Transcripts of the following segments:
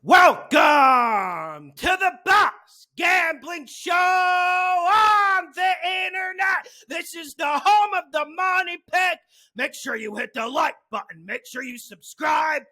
Welcome to the Bucs Gambling Show on the internet. This is the home of the money pick. Make sure you hit the like button. Make sure you subscribe.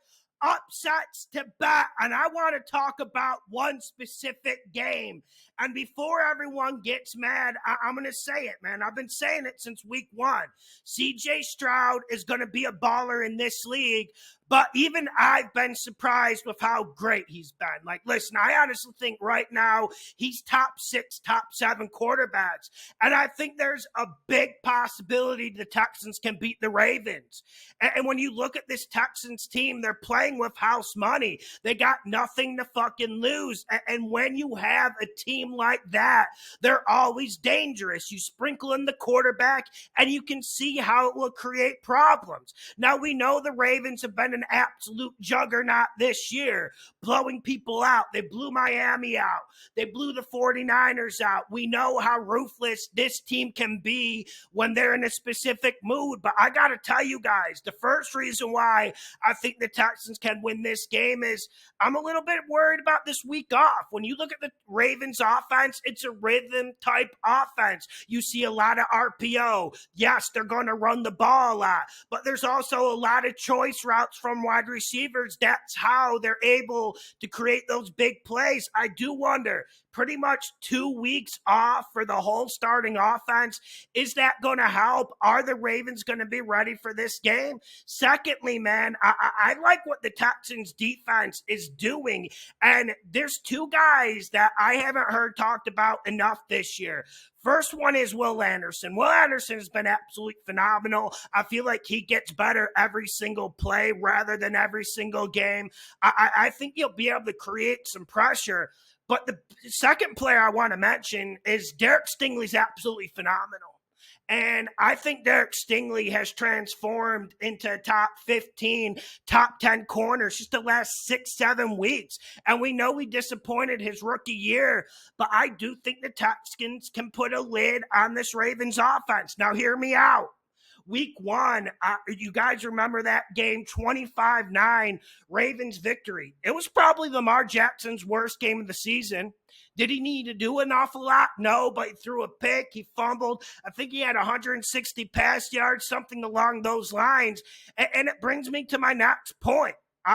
Upsets to bet. And I want to talk about one specific game. And before everyone gets mad, I'm going to say it, man. I've been saying it since week one. STroud is going to be a baller in this league. But even I've been surprised with how great he's been. Like, listen, I honestly think right now he's top 6, top 7 quarterbacks. And I think there's a big possibility the Texans can beat the Ravens. And when you look at this Texans team, they're playing with house money. They got nothing to fucking lose. And when you have a team like that, they're always dangerous. You sprinkle in the quarterback and you can see how it will create problems. Now, we know the Ravens have been an absolute juggernaut this year, blowing people out. They blew Miami out. They blew the 49ers out. We know how ruthless this team can be when they're in a specific mood. But I got to tell you guys, the first reason why I think the Texans can win this game is I'm a little bit worried about this week off. When you look at the Ravens offense, it's a rhythm type offense. You see a lot of RPO. Yes, they're going to run the ball a lot, but there's also a lot of choice routes from wide receivers. That's how they're able to create those big plays. I do wonder, pretty much 2 weeks off for the whole starting offense, is that going to help? Are the Ravens going to be ready for this game? Secondly, man, I like what the Texans defense is doing. And there's two guys that I haven't heard talked about enough this year. First one is Will Anderson. Will Anderson has been absolutely phenomenal. I feel like he gets better every single play rather than every single game. I think he'll be able to create some pressure. But the second player I want to mention is Derek Stingley's absolutely phenomenal. And I think Derek Stingley has transformed into a top 15, top 10 corners just the last 6-7 weeks. And we know he disappointed his rookie year, but I do think the Texans can put a lid on this Ravens offense. Now, hear me out. Week 1, you guys remember that game, 25-9, Ravens victory. It was probably Lamar Jackson's worst game of the season. Did he need to do an awful lot? No, but he threw a pick. He fumbled. I think he had 160 pass yards, something along those lines. And it brings me to my next point.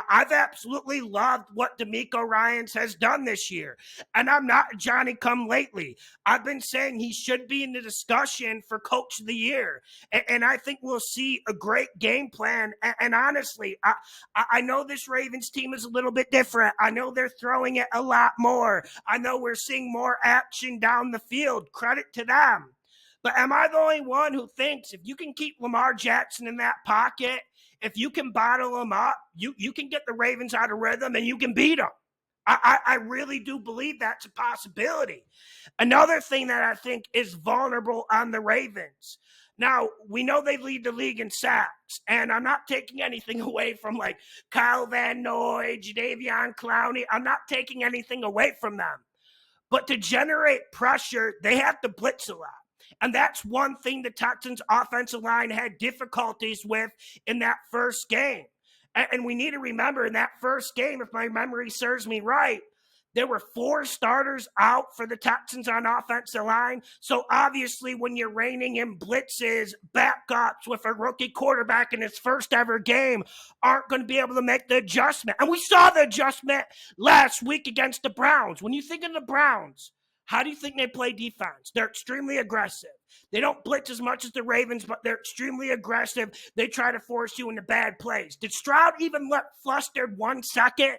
I've absolutely loved what DeMeco Ryans has done this year. And I'm not Johnny come lately. I've been saying he should be in the discussion for Coach of the Year. And I think we'll see a great game plan. And honestly, I know this Ravens team is a little bit different. I know they're throwing it a lot more. I know we're seeing more action down the field. Credit to them. But am I the only one who thinks if you can keep Lamar Jackson in that pocket, if you can bottle him up, you can get the Ravens out of rhythm and you can beat them? I really do believe that's a possibility. Another thing that I think is vulnerable on the Ravens. Now, we know they lead the league in sacks, and I'm not taking anything away from like Kyle Van Noy, Jadeveon Clowney. I'm not taking anything away from them. But to generate pressure, they have to blitz a lot. And that's one thing the Texans' offensive line had difficulties with in that first game. And we need to remember in that first game, if my memory serves me right, there were 4 starters out for the Texans on offensive line. So obviously when you're reining in blitzes, backups with a rookie quarterback in his first ever game aren't going to be able to make the adjustment. And we saw the adjustment last week against the Browns. When you think of the Browns, how do you think they play defense? They're extremely aggressive. They don't blitz as much as the Ravens, but they're extremely aggressive. They try to force you into bad plays. Did Stroud even look flustered 1 second?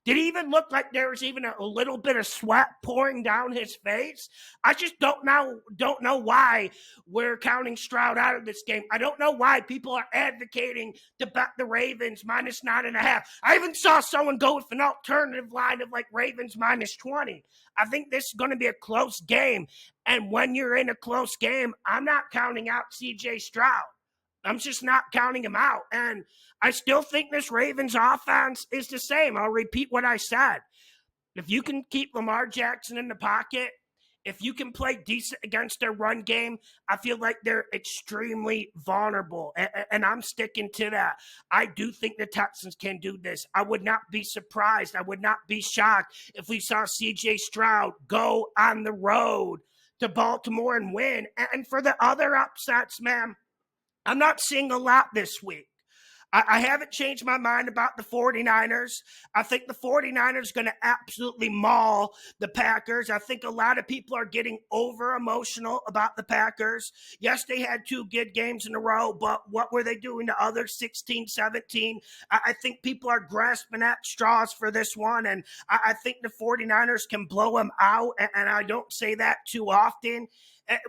Did he even look like there was even a little bit of sweat pouring down his face? I just don't know why we're counting Stroud out of this game. I don't know why people are advocating to bet the Ravens -9.5. I even saw someone go with an alternative line of like Ravens -20. I think this is going to be a close game. And when you're in a close game, I'm not counting out C.J. Stroud. I'm just not counting him out. And I still think this Ravens offense is the same. I'll repeat what I said. If you can keep Lamar Jackson in the pocket, If you can play decent against their run game, I feel like they're extremely vulnerable. And I'm sticking to that. I do think the Texans can do this. I would not be surprised. I would not be shocked if we saw STroud go on the road to Baltimore and win. And for the other upsets, man, I'm not seeing a lot this week. I haven't changed my mind about the 49ers. I think the 49ers are going to absolutely maul the Packers. I think a lot of people are getting over emotional about the Packers. Yes, they had 2 good games in a row, but what were they doing to other 16, 17? I think people are grasping at straws for this one, and I think the 49ers can blow them out, and I don't say that too often.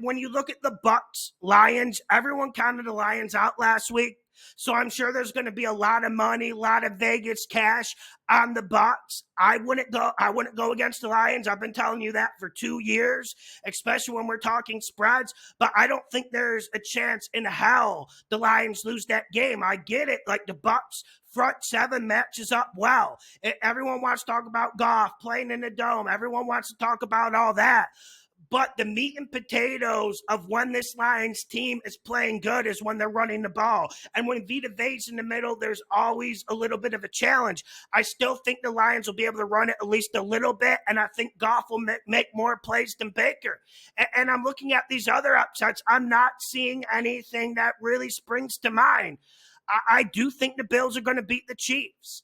When you look at the Bucs, Lions, everyone counted the Lions out last week. So I'm sure there's going to be a lot of money, a lot of Vegas cash on the Bucs. I wouldn't go against the Lions. I've been telling you that for 2 years, especially when we're talking spreads. But I don't think there's a chance in hell the Lions lose that game. I get it. Like the Bucs front 7 matches up well. Everyone wants to talk about Goff playing in the dome. Everyone wants to talk about all that. But the meat and potatoes of when this Lions team is playing good is when they're running the ball. And when Vita Vea's in the middle, there's always a little bit of a challenge. I still think the Lions will be able to run it at least a little bit, and I think Goff will make more plays than Baker. And I'm looking at these other upsets. I'm not seeing anything that really springs to mind. I do think the Bills are going to beat the Chiefs.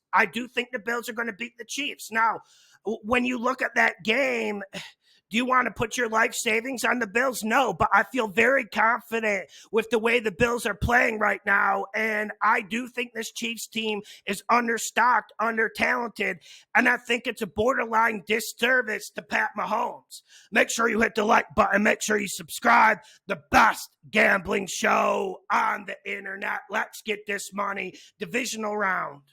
Now, when you look at that game, do you want to put your life savings on the Bills? No, but I feel very confident with the way the Bills are playing right now, and I do think this Chiefs team is understocked, under-talented, and I think it's a borderline disservice to Pat Mahomes. Make sure you hit the like button. Make sure you subscribe. The best gambling show on the internet. Let's get this money. Divisional round.